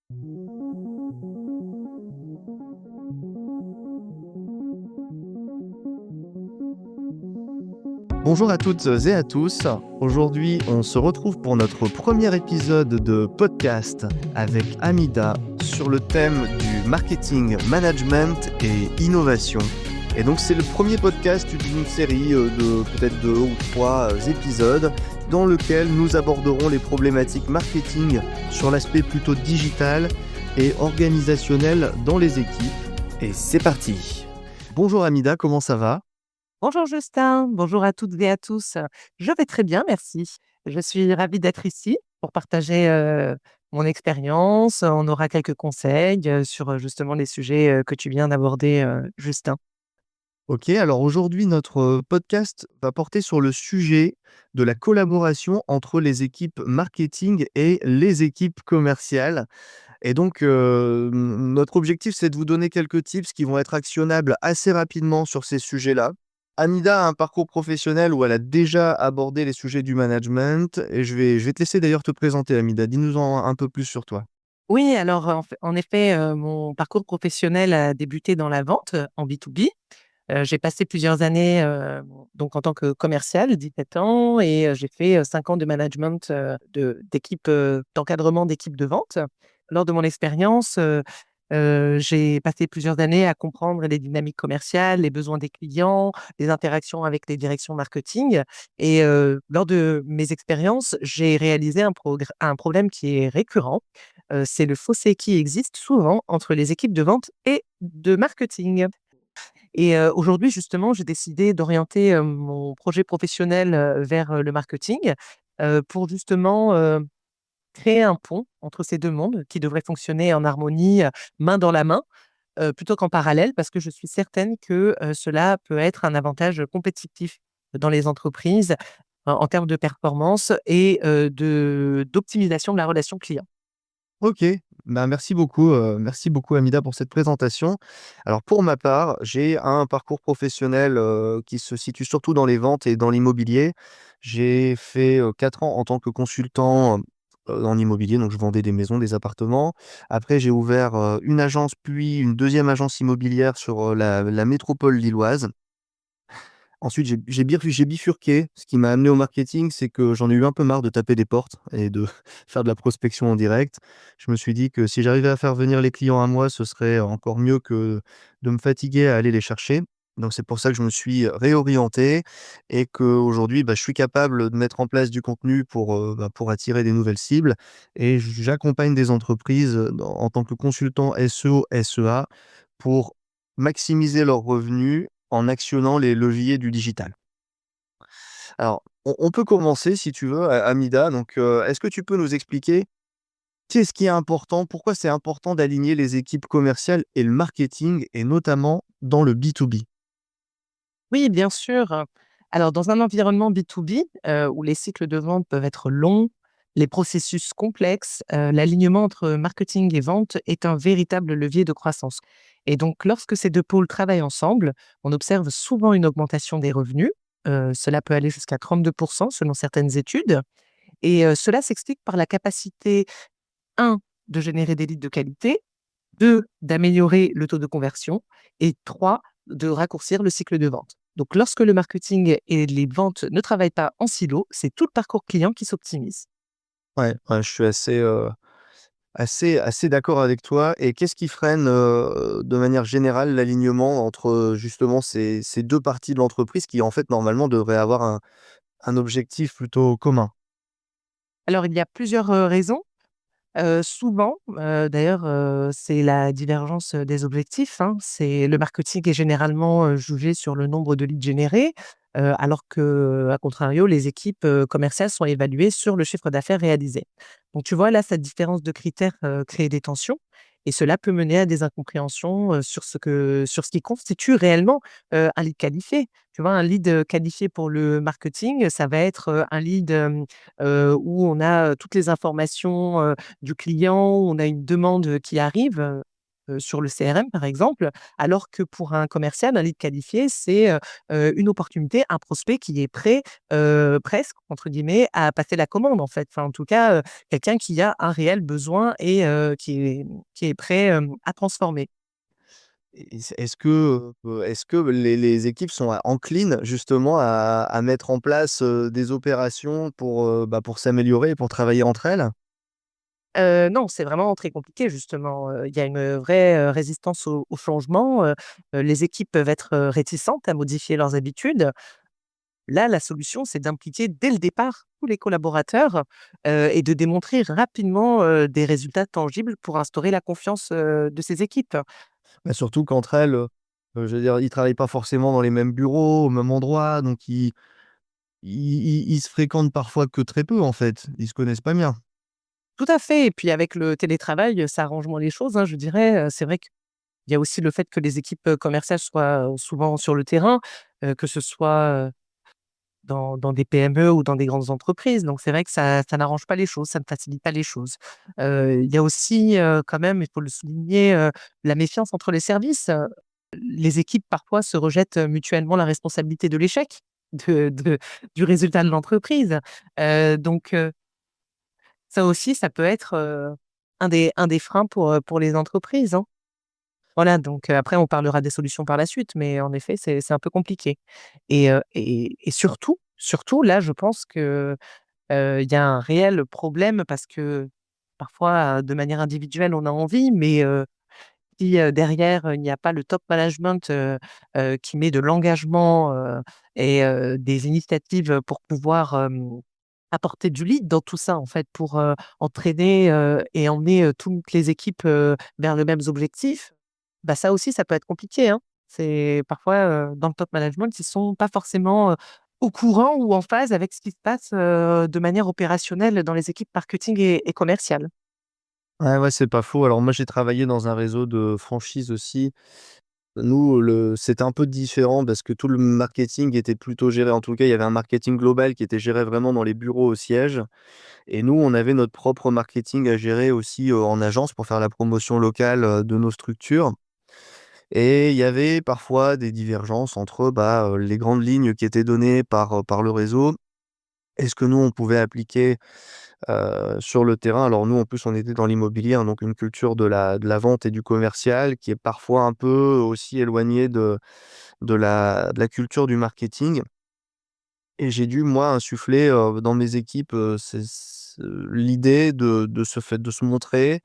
Bonjour à toutes et à tous. Aujourd'hui, on se retrouve pour notre premier épisode de podcast avec Amida sur le thème du marketing, management et innovation. Et donc, c'est le premier podcast d'une série de peut-être 2 ou 3 épisodes dans lequel nous aborderons les problématiques marketing sur l'aspect plutôt digital et organisationnel dans les équipes. Et c'est parti. Bonjour Amida, comment ça va? Bonjour Justin, bonjour à toutes et à tous. Je vais très bien, merci. Je suis ravie d'être ici pour partager mon expérience. On aura quelques conseils sur justement les sujets que tu viens d'aborder, Justin. Ok, alors aujourd'hui, notre podcast va porter sur le sujet de la collaboration entre les équipes marketing et les équipes commerciales. Et donc, notre objectif, c'est de vous donner quelques tips qui vont être actionnables assez rapidement sur ces sujets-là. Amida a un parcours professionnel où elle a déjà abordé les sujets du management et je vais te laisser d'ailleurs te présenter, Amida. Dis-nous en un peu plus sur toi. Oui, alors en effet, mon parcours professionnel a débuté dans la vente en B2B. J'ai passé plusieurs années donc en tant que commercial, 17 ans, et j'ai fait 5 ans de management d'équipe, d'encadrement d'équipe de vente. Lors de mon expérience, j'ai passé plusieurs années à comprendre les dynamiques commerciales, les besoins des clients, les interactions avec les directions marketing, et lors de mes expériences, j'ai réalisé un problème qui est récurrent. C'est le fossé qui existe souvent entre les équipes de vente et de marketing. Et aujourd'hui, justement, j'ai décidé d'orienter, mon projet professionnel, vers, le marketing, pour justement, créer un pont entre ces 2 mondes qui devraient fonctionner en harmonie, main dans la main, plutôt qu'en parallèle, parce que je suis certaine que, cela peut être un avantage compétitif dans les entreprises, en termes de performance et d'optimisation de la relation client. OK, bah, merci beaucoup Amida pour cette présentation. Alors pour ma part, j'ai un parcours professionnel, qui se situe surtout dans les ventes et dans l'immobilier. J'ai fait, 4 ans en tant que consultant, en immobilier, donc je vendais des maisons, des appartements. Après j'ai ouvert, une agence, puis une deuxième agence immobilière sur, la métropole lilloise. Ensuite, j'ai bifurqué. Ce qui m'a amené au marketing, c'est que j'en ai eu un peu marre de taper des portes et de faire de la prospection en direct. Je me suis dit que si j'arrivais à faire venir les clients à moi, ce serait encore mieux que de me fatiguer à aller les chercher. Donc c'est pour ça que je me suis réorienté et qu'aujourd'hui, bah, je suis capable de mettre en place du contenu pour attirer des nouvelles cibles et j'accompagne des entreprises, en tant que consultant SEO, SEA pour maximiser leurs revenus en actionnant les leviers du digital. Alors, on peut commencer si tu veux, Amida. Donc, est-ce que tu peux nous expliquer qu'est-ce qui est important? Pourquoi c'est important d'aligner les équipes commerciales et le marketing et notamment dans le B2B? Oui, bien sûr. Alors, dans un environnement B2B, où les cycles de vente peuvent être longs, les processus complexes, l'alignement entre marketing et vente est un véritable levier de croissance. Et donc, lorsque ces 2 pôles travaillent ensemble, on observe souvent une augmentation des revenus. Cela peut aller jusqu'à 32 selon certaines études, et cela s'explique par la capacité, un, de générer des leads de qualité, 2, d'améliorer le taux de conversion, et 3, de raccourcir le cycle de vente. Donc lorsque le marketing et les ventes ne travaillent pas en silo, c'est tout le parcours client qui s'optimise. Ouais, ouais, je suis assez d'accord avec toi. Et qu'est-ce qui freine, de manière générale l'alignement entre, justement ces 2 parties de l'entreprise qui, en fait, normalement devraient avoir un objectif plutôt commun? Alors il y a plusieurs, raisons. Souvent, d'ailleurs, c'est la divergence, des objectifs, hein. C'est le marketing est généralement, jugé sur le nombre de leads générés, alors qu'à contrario, les équipes, commerciales sont évaluées sur le chiffre d'affaires réalisé. Donc tu vois, là, cette différence de critères, crée des tensions, et cela peut mener à des incompréhensions, sur ce qui constitue réellement, un lead qualifié. Tu vois, un lead, qualifié pour le marketing, ça va être, un lead, où on a, toutes les informations, du client, on a une demande, qui arrive. sur le CRM, par exemple, alors que pour un commercial, un lead qualifié, c'est, une opportunité, un prospect qui est prêt, presque, entre guillemets, à passer la commande, en fait. Enfin, en tout cas, quelqu'un qui a un réel besoin et qui est prêt, à transformer. Et est-ce que les équipes sont enclines justement à mettre en place, des opérations pour s'améliorer et pour travailler entre elles? Non, c'est vraiment très compliqué justement, il y a une vraie, résistance au changement, les équipes peuvent être, réticentes à modifier leurs habitudes. Là, la solution, c'est d'impliquer dès le départ tous les collaborateurs, et de démontrer rapidement, des résultats tangibles pour instaurer la confiance, de ces équipes. Bah, surtout qu'entre elles, je veux dire, ils travaillent pas forcément dans les mêmes bureaux, au même endroit, donc ils se fréquentent parfois que très peu, en fait. Ils se connaissent pas bien. Tout à fait et puis avec le télétravail, ça arrange moins les choses, hein, je dirais, c'est vrai qu'il y a aussi le fait que les équipes, commerciales soient, souvent sur le terrain, que ce soit, dans des PME ou dans des grandes entreprises. Donc c'est vrai que ça n'arrange pas les choses, ça ne facilite pas les choses. Il y a aussi, quand même, il faut le souligner, la méfiance entre les services. Les équipes parfois se rejettent, mutuellement la responsabilité de l'échec de du résultat de l'entreprise. Donc ça aussi, ça peut être, un des freins pour les entreprises, hein. Voilà, donc après on parlera des solutions par la suite, mais en effet, c'est un peu compliqué et surtout là, je pense que, il y a un réel problème parce que parfois, de manière individuelle, on a envie, mais si, derrière, il n'y a pas le top management, qui met de l'engagement, et des initiatives pour pouvoir, apporter du lead dans tout ça, en fait, pour, entraîner, et emmener, toutes les équipes, vers les mêmes objectifs, bah, ça aussi, ça peut être compliqué, hein. C'est parfois, dans le top management, ils sont pas forcément, au courant ou en phase avec ce qui se passe, de manière opérationnelle dans les équipes marketing et commerciales. Ouais, ouais, c'est pas faux. Alors moi, j'ai travaillé dans un réseau de franchise aussi. Nous, c'était un peu différent parce que tout le marketing était plutôt géré, en tout cas, il y avait un marketing global qui était géré vraiment dans les bureaux au siège et nous, on avait notre propre marketing à gérer aussi, en agence pour faire la promotion locale, de nos structures et il y avait parfois des divergences entre, les grandes lignes qui étaient données par le réseau et ce que nous, on pouvait appliquer, sur le terrain. Alors nous, en plus, on était dans l'immobilier, hein, donc une culture de la vente et du commercial qui est parfois un peu aussi éloignée de la culture du marketing et j'ai dû, moi, insuffler, dans mes équipes, l'idée de se montrer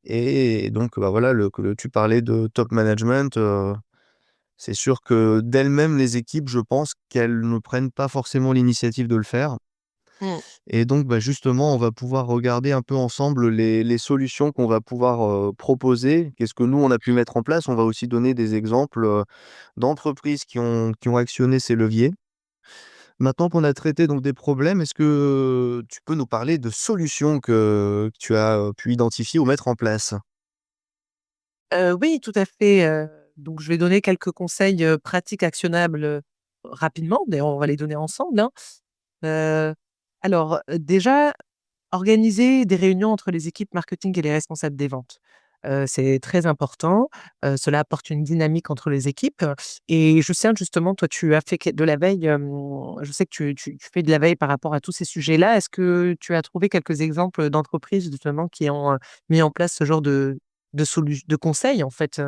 et donc voilà, tu parlais de top management, c'est sûr que d'elles-mêmes, les équipes, je pense qu'elles ne prennent pas forcément l'initiative de le faire. Mmh. Et donc, justement, on va pouvoir regarder un peu ensemble les solutions qu'on va pouvoir, proposer. Qu'est-ce que nous, on a pu mettre en place? On va aussi donner des exemples, d'entreprises qui ont actionné ces leviers. Maintenant qu'on a traité donc des problèmes, est-ce que tu peux nous parler de solutions que tu as, pu identifier ou mettre en place? Oui, tout à fait, donc je vais donner quelques conseils, pratiques actionnables, rapidement. D'ailleurs, on va les donner ensemble, hein. Heu, alors, déjà, organiser des réunions entre les équipes marketing et les responsables des ventes. C'est très important, cela apporte une dynamique entre les équipes et je sais justement, toi, tu as fait de la veille, je sais que tu fais de la veille par rapport à tous ces sujets-là. Est-ce que tu as trouvé quelques exemples d'entreprises justement qui ont, mis en place ce genre de conseils en fait,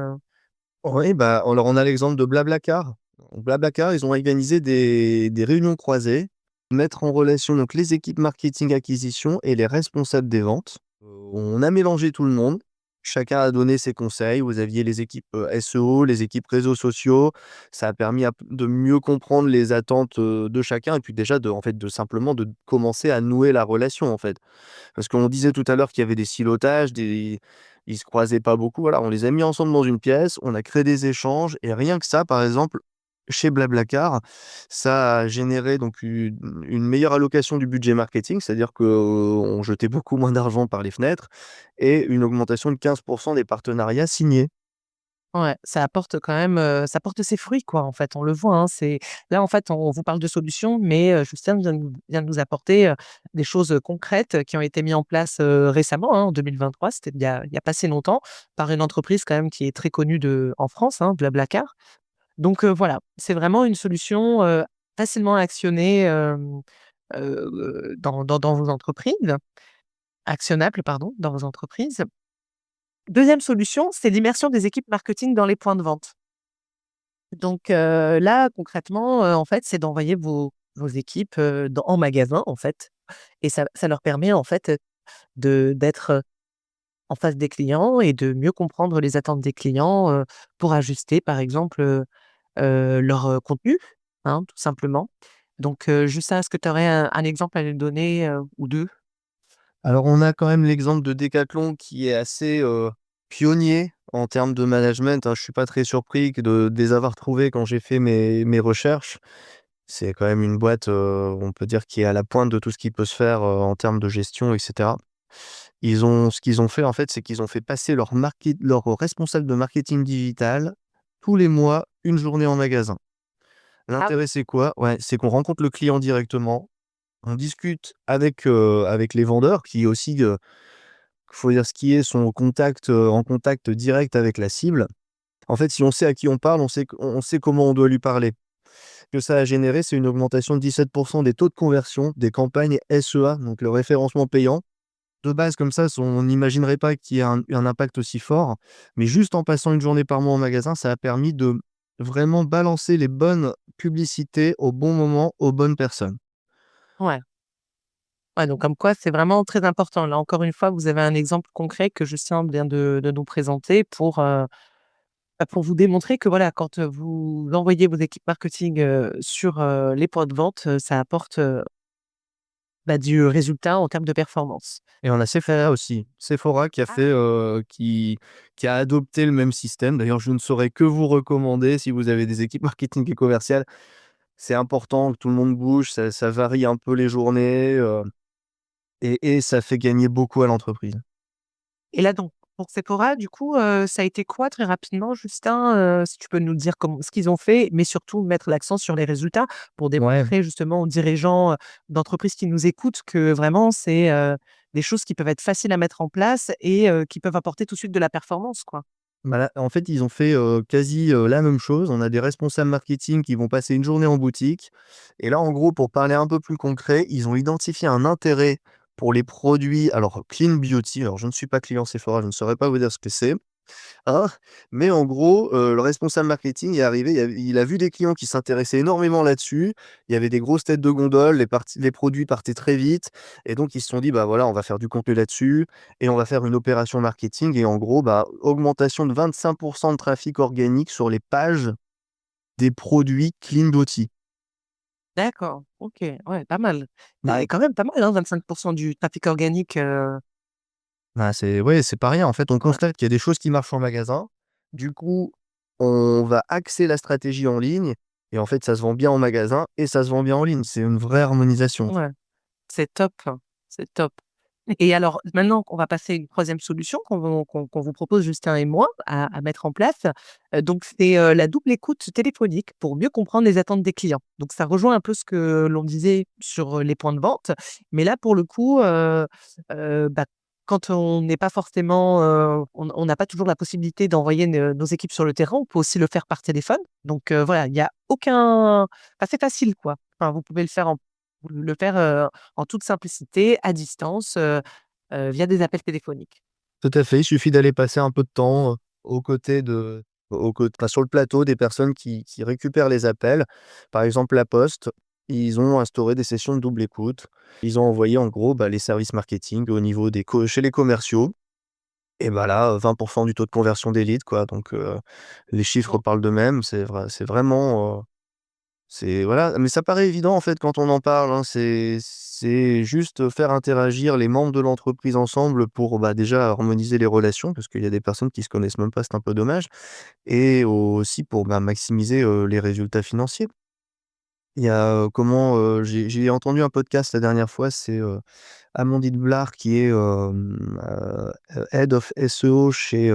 Oui, alors on a l'exemple de Blablacar. Blablacar, ils ont organisé des réunions croisées, mettre en relation donc les équipes marketing acquisition et les responsables des ventes. On a mélangé tout le monde. Chacun a donné ses conseils. Vous aviez les équipes, SEO, les équipes réseaux sociaux. Ça a permis de mieux comprendre les attentes, de chacun et puis déjà en fait, de simplement de commencer à nouer la relation, en fait. Parce qu'on disait tout à l'heure qu'il y avait des silotages, ils se croisaient pas beaucoup. Voilà, on les a mis ensemble dans une pièce, on a créé des échanges et rien que ça, par exemple, chez Blablacar, ça a généré donc une meilleure allocation du budget marketing, c'est-à-dire qu'on jetait beaucoup moins d'argent par les fenêtres et une augmentation de 15 des partenariats signés. Ouais, ça porte ses fruits, quoi, en fait, on le voit, hein. C'est là, en fait, on vous parle de solutions, mais Justin vient de nous apporter, des choses, concrètes, qui ont été mis en place, récemment, hein, en 2023. C'était il y a pas si longtemps, par une entreprise quand même qui est très connue en France, hein, Blablacar. Donc voilà, c'est vraiment une solution, facilement actionnée, dans vos entreprises actionnable, pardon, dans vos entreprises. Deuxième solution, c'est l'immersion des équipes marketing dans les points de vente. Donc là, concrètement, en fait, c'est d'envoyer vos équipes, en magasin, en fait, et ça leur permet, en fait, d'être, en face des clients et de mieux comprendre les attentes des clients, pour ajuster, par exemple, leur, contenu, hein, tout simplement. Donc juste ça, est-ce que tu aurais un exemple à nous donner, ou 2? Alors on a quand même l'exemple de Decathlon qui est assez, pionnier en termes de management, hein. Je suis pas très surpris de les avoir trouvés quand j'ai fait mes recherches. C'est quand même une boîte, on peut dire qui est à la pointe de tout ce qui peut se faire, en termes de gestion et cetera. Ce qu'ils ont fait en fait, c'est qu'ils ont fait passer leur responsable de marketing digital tous les mois, une journée en magasin. Ah oui. L'intérêt c'est quoi? Ouais, c'est qu'on rencontre le client directement, on discute avec les vendeurs qui aussi, faut dire ce qui est, sont en contact direct avec la cible. En fait, si on sait à qui on parle, on sait comment on doit lui parler. Ce que ça a généré, c'est une augmentation de 17 des taux de conversion des campagnes SEA, donc le référencement payant. De base, comme ça, on n'imaginerait pas qu'il y ait un impact aussi fort, mais juste en passant une journée par mois en magasin, ça a permis de vraiment balancer les bonnes publicités au bon moment, aux bonnes personnes. Ouais. Ouais, donc comme quoi c'est vraiment très important. Là, encore une fois, vous avez un exemple concret que Justin vient de nous présenter pour vous démontrer que voilà, quand, vous envoyez vos équipes marketing, sur, les points de vente, ça apporte, du résultat en termes de performance. Et on a Sephora aussi. Sephora qui a Ah. fait, qui a adopté le même système. D'ailleurs, je ne saurais que vous recommander si vous avez des équipes marketing et commerciales. C'est important que tout le monde bouge, ça varie un peu les journées, et ça fait gagner beaucoup à l'entreprise. Et là donc, pour Sephora, du coup, ça a été quoi très rapidement, Justin? Si tu peux nous dire ce qu'ils ont fait, mais surtout mettre l'accent sur les résultats pour Ouais. démontrer justement aux dirigeants, d'entreprises qui nous écoutent que vraiment c'est, des choses qui peuvent être faciles à mettre en place et qui peuvent apporter tout de suite de la performance, quoi. Bah, là, en fait, ils ont fait, quasi, la même chose. On a des responsables marketing qui vont passer une journée en boutique et là, en gros, pour parler un peu plus concret, ils ont identifié un intérêt pour les produits, alors clean beauty, alors je ne suis pas client Sephora, je ne saurais pas vous dire ce que c'est. Hein? Mais en gros, le responsable marketing est arrivé, il a vu des clients qui s'intéressaient énormément là-dessus. Il y avait des grosses têtes de gondole, les produits partaient très vite et donc ils se sont dit: «Bah, voilà, on va faire du contenu là-dessus et on va faire une opération marketing» et en gros, bah, augmentation de 25 de trafic organique sur les pages des produits clean beauty. D'accord, OK, ouais, pas mal. Mmh. Bah, quand même pas mal, hein, 25 du trafic organique, Bah, c'est ouais, c'est pas rien. En fait, on ouais, constate qu'il y a des choses qui marchent en magasin. Du coup, on va axer la stratégie en ligne et en fait, ça se vend bien en magasin et ça se vend bien en ligne. C'est une vraie harmonisation. ouais, c'est top, hein, c'est top. Et alors, maintenant qu'on va passer à une troisième solution qu'on vous propose, Justin et moi, à mettre en place, donc c'est, la double écoute téléphonique pour mieux comprendre les attentes des clients. Donc ça rejoint un peu ce que l'on disait sur, les points de vente, mais là, pour le coup, quand on n'est pas forcément, on n'a pas toujours la possibilité d'envoyer nos équipes sur le terrain, on peut aussi le faire par téléphone. Donc voilà, il y a aucun enfin, c'est facile, quoi. Enfin, vous pouvez le faire, en toute simplicité, à distance, via des appels téléphoniques. Tout à fait, il suffit d'aller passer un peu de temps, aux côtés enfin, sur le plateau des personnes qui récupèrent les appels. Par exemple, La Poste, ils ont instauré des sessions de double écoute. Ils ont envoyé en gros, bah, les services marketing au niveau chez les commerciaux. Et bah, là, 20 du taux de conversion des leads, quoi, donc les chiffres Mmh. parlent d'eux-mêmes. C'est vraiment, c'est voilà, mais ça paraît évident, en fait, quand on en parle, hein. C'est juste, faire interagir les membres de l'entreprise ensemble pour, bah, déjà harmoniser les relations, parce qu'il y a des personnes qui se connaissent même pas, c'est un peu dommage et aussi pour, bah, maximiser, les résultats financiers. Il y a, j'ai entendu un podcast la dernière fois, c'est, Amandine Blard qui est, Head of SEO chez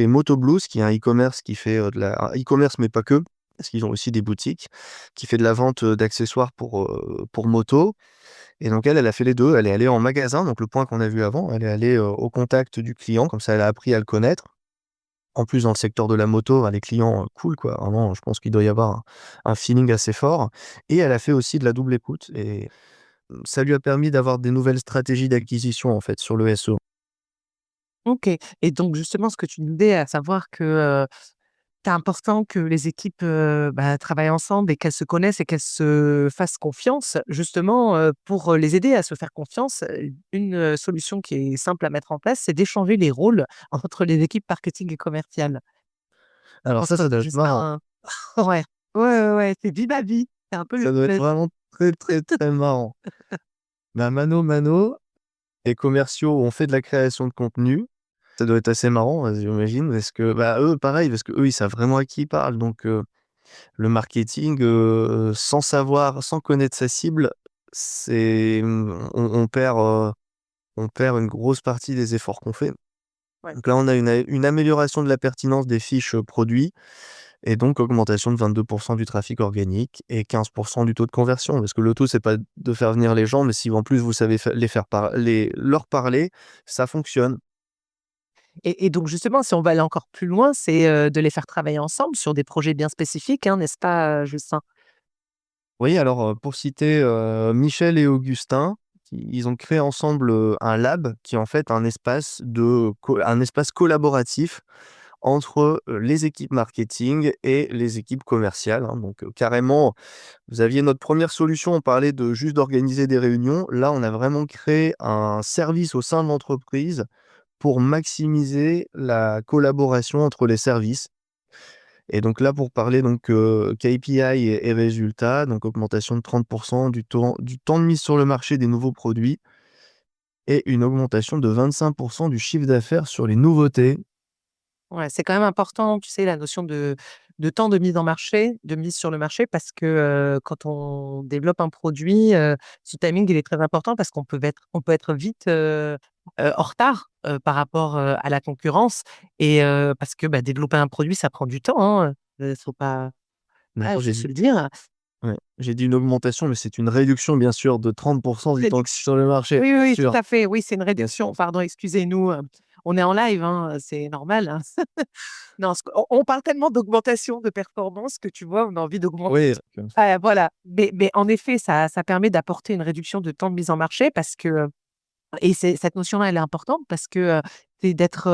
Motoblues, qui est un e-commerce qui fait, un e-commerce mais pas que, parce qu'ils ont aussi des boutiques, qui fait de la vente, d'accessoires pour moto. Et donc elle a fait les 2. Elle est allée en magasin, donc le point qu'on a vu avant, elle est allée, au contact du client, comme ça elle a appris à le connaître. En plus, dans le secteur de la moto, les clients, cool quoi, vraiment, je pense qu'il doit y avoir un feeling assez fort. Et elle a fait aussi de la double écoute et ça lui a permis d'avoir des nouvelles stratégies d'acquisition, en fait, sur le SEO. OK, et donc justement ce que tu nous disais, à savoir que, c'est important que les équipes, travaillent ensemble et qu'elles se connaissent et qu'elles se fassent confiance. Justement, pour, les aider à se faire confiance, une, solution qui est simple à mettre en place, c'est d'échanger les rôles entre les équipes marketing et commerciales. Je Alors pense que ça doit c'est être juste marrant. un ouais. Ouais, ouais, ouais, c'est vive vie. C'est un peu Ça doit être le vraiment très, très, très marrant. Bah, mano, les commerciaux ont fait de la création de contenu. Ça doit être assez marrant, j'imagine, parce que, bah, eux, pareil, parce qu'eux, ils savent vraiment à qui ils parlent. Donc, le marketing, sans savoir, sans connaître sa cible, on perd une grosse partie des efforts qu'on fait. ouais. Donc là, on a une amélioration de la pertinence des fiches, produits et donc augmentation de 22 du trafic organique et 15 du taux de conversion. Parce que le tout, c'est pas de faire venir les gens, mais si en plus vous savez leur parler, ça fonctionne. Et donc justement, si on va aller encore plus loin, c'est, de les faire travailler ensemble sur des projets bien spécifiques, hein, n'est-ce pas, Justin? Oui, alors, pour citer, Michel et Augustin, ils ont créé ensemble, un lab qui est en fait un espace collaboratif entre, les équipes marketing et les équipes commerciales, hein. Donc, carrément, vous aviez notre première solution, on parlait de juste d'organiser des réunions. Là, on a vraiment créé un service au sein de l'entreprise pour maximiser la collaboration entre les services. Et donc là, pour parler donc, KPI et résultats, donc augmentation de 30 du temps de mise sur le marché des nouveaux produits et une augmentation de 25 du chiffre d'affaires sur les nouveautés. Ouais, c'est quand même important, tu sais, la notion de temps de mise sur le marché parce que, quand on développe un produit, ce timing, il est très important parce qu'on peut être vite, en retard, par rapport, à la concurrence et parce que, développer un produit, ça prend du temps, hein, faut pas voilà, D'accord, faut se le dire. ouais, j'ai dit une augmentation, mais c'est une réduction bien sûr de 30 du temps que Réduction. sur le marché, Oui, oui, oui, tout sûr, à fait. Oui, c'est une bien réduction. sûr. Pardon, excusez-nous, on est en live, hein, c'est normal, hein. Non, ce on parle tellement d'augmentation de performance que tu vois, on a envie d'augmenter. Oui, Voilà. Mais en effet, ça permet d'apporter une réduction de temps de mise en marché parce que, et c'est cette notion-là, elle est importante parce que, c'est d'être,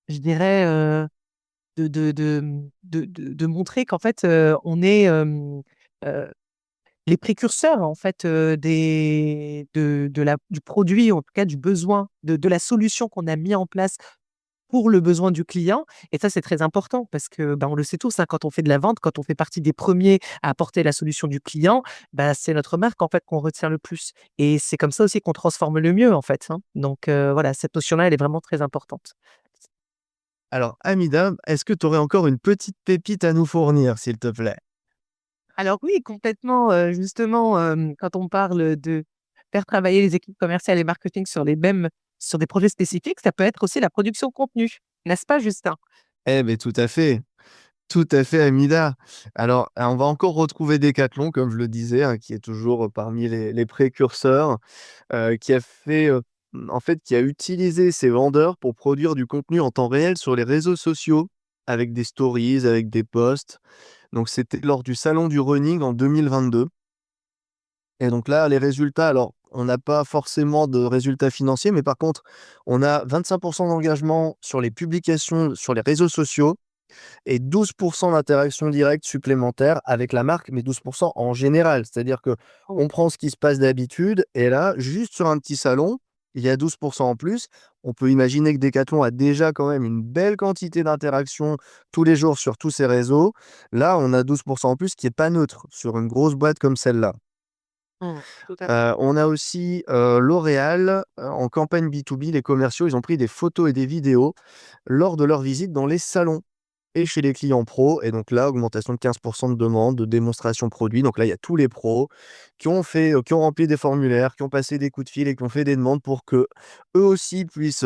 je dirais, de montrer qu'en fait, on est, heu les précurseurs en fait, du produit, en tout cas du besoin, de la solution qu'on a mis en place pour le besoin du client et ça, c'est très important parce que, on le sait tous, hein, quand on fait de la vente, quand on fait partie des premiers à apporter la solution du client, c'est notre marque en fait qu'on retient le plus et c'est comme ça aussi qu'on transforme le mieux en fait, hein. Donc voilà, cette notion-là, elle est vraiment très importante. alors Amida, est-ce que tu aurais encore une petite pépite à nous fournir, s'il te plaît? Alors oui, complètement, justement, quand on parle de faire travailler les équipes commerciales et marketing sur des projets spécifiques, ça peut être aussi la production de contenu, n'est-ce pas, Justin? Eh beh, tout à fait, Amida. Alors, on va encore retrouver Decathlon, comme je le disais, hein, qui est toujours, parmi les précurseurs, qui a fait, en fait, qui a utilisé ses vendeurs pour produire du contenu en temps réel sur les réseaux sociaux, avec des stories, avec des posts. Donc c'était lors du salon du running en 2022 et donc là, les résultats, alors on n'a pas forcément de résultats financiers, mais par contre, on a 25 d'engagement sur les publications sur les réseaux sociaux et 12 d'interactions directes supplémentaires avec la marque, mais 12 en général. C'est-à-dire que Oh. on prend ce qui se passe d'habitude et là, juste sur un petit salon, il y a 12 en plus. On peut imaginer que Decathlon a déjà quand même une belle quantité d'interactions tous les jours sur tous ses réseaux. Là, on a 12 en plus qui est pas neutre sur une grosse boîte comme celle-là. Mmh, tout à fait. On a aussi, L'Oréal, en campagne B2B, les commerciaux, ils ont pris des photos et des vidéos lors de leur visite dans les salons. et chez les clients pros. Et donc là, augmentation de 15 de demandes, de démonstration produits. Donc là, il y a tous les pros qui ont rempli des formulaires, qui ont passé des coups de fil et qui ont fait des demandes pour que eux aussi puissent,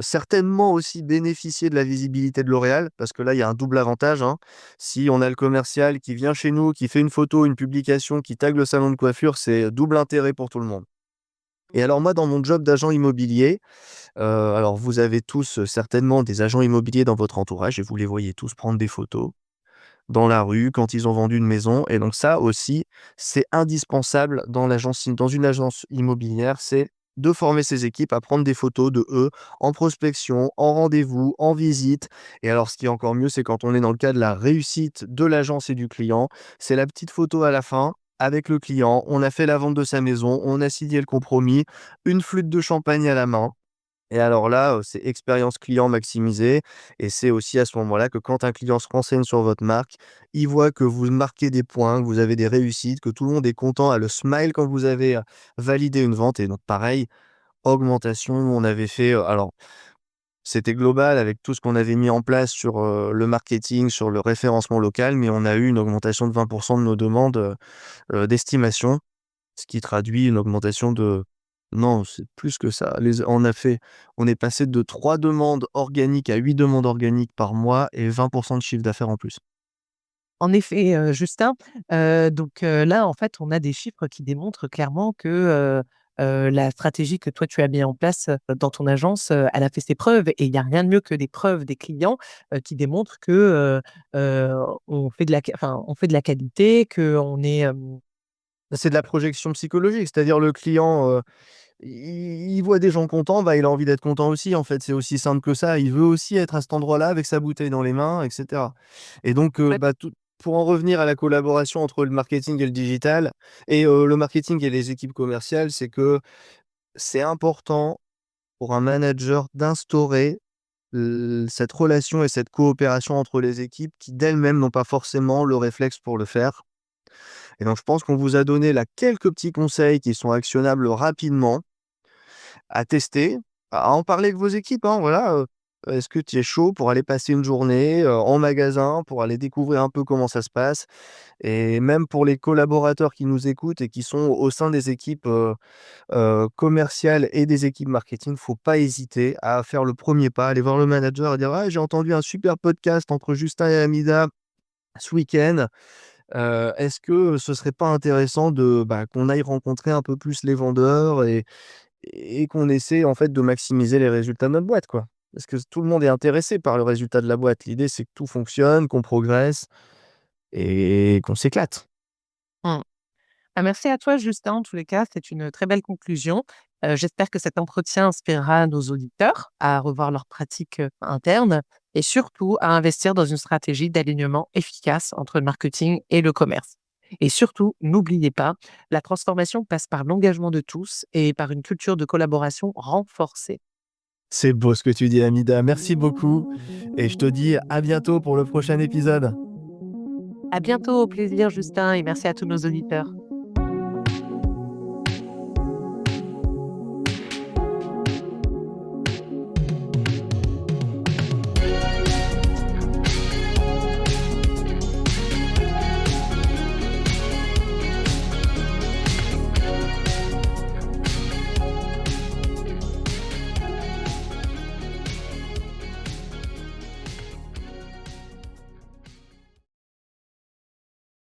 certainement aussi bénéficier de la visibilité de L'Oréal. Parce que là, il y a un double avantage, hein. Si on a le commercial qui vient chez nous, qui fait une photo, une publication, qui tague le salon de coiffure, c'est double intérêt pour tout le monde. Et alors moi, dans mon job d'agent immobilier, alors vous avez tous, certainement des agents immobiliers dans votre entourage et vous les voyez tous prendre des photos dans la rue quand ils ont vendu une maison. Et donc ça aussi, c'est indispensable dans une agence immobilière, c'est de former ses équipes à prendre des photos de eux en prospection, en rendez-vous, en visite. Et alors ce qui est encore mieux, c'est quand on est dans le cas de la réussite de l'agence et du client, c'est la petite photo à la fin avec le client. On a fait la vente de sa maison, on a signé le compromis, une flûte de champagne à la main. Et alors là, c'est expérience client maximisée et c'est aussi à ce moment-là que quand un client se renseigne sur votre marque, il voit que vous marquez des points, que vous avez des réussites, que tout le monde est content, a le smile quand vous avez, validé une vente. Et donc pareil, augmentation, on avait fait, alors c'était global avec tout ce qu'on avait mis en place sur, le marketing, sur le référencement local, mais on a eu une augmentation de 20 de nos demandes, d'estimation. Ce qui traduit une augmentation de non, c'est plus que ça. On est passé de 3 demandes organiques à 8 demandes organiques par mois et 20 de chiffre d'affaires en plus. En effet, Justin, là, en fait, on a des chiffres qui démontrent clairement que, la stratégie que toi tu as mis en place, dans ton agence, elle a fait ses preuves et il y a rien de mieux que des preuves des clients, qui démontrent que, on fait de la on fait de la qualité, qu'on est, C'est de la projection psychologique, c'est-à-dire le client, il voit des gens contents, bah, il a envie d'être content aussi, en fait. C'est aussi simple que ça. Il veut aussi être à cet endroit-là avec sa bouteille dans les mains et cetera. Et donc, ouais, bah, pour en revenir à la collaboration entre le marketing et le digital et le marketing et les équipes commerciales, c'est que c'est important pour un manager d'instaurer cette relation et cette coopération entre les équipes qui d'elles-mêmes n'ont pas forcément le réflexe pour le faire. Et donc je pense qu'on vous a donné là quelques petits conseils qui sont actionnables rapidement, à tester, à en parler avec vos équipes, hein, voilà, est-ce que tu es chaud pour aller passer une journée, en magasin, pour aller découvrir un peu comment ça se passe? Et même pour les collaborateurs qui nous écoutent et qui sont au sein des équipes, commerciales et des équipes marketing, faut pas hésiter à faire le premier pas, aller voir le manager et dire: «Ah, j'ai entendu un super podcast entre Justin et Amida ce week-end, est-ce que ce serait pas intéressant bah, qu'on aille rencontrer un peu plus les vendeurs et qu'on essaie en fait de maximiser les résultats de notre boîte, quoi?» Parce que tout le monde est intéressé par le résultat de la boîte. L'idée, c'est que tout fonctionne, qu'on progresse et qu'on s'éclate. mmh. Ah, merci à toi, Justin. En tous les cas, c'est une très belle conclusion. J'espère que cet entretien inspirera nos auditeurs à revoir leurs pratiques, internes et surtout à investir dans une stratégie d'alignement efficace entre le marketing et le commerce. Et surtout, n'oubliez pas, la transformation passe par l'engagement de tous et par une culture de collaboration renforcée. C'est beau ce que tu dis, Amida. Merci beaucoup et je te dis à bientôt pour le prochain épisode. À bientôt, au plaisir, Justin, et merci à tous nos auditeurs.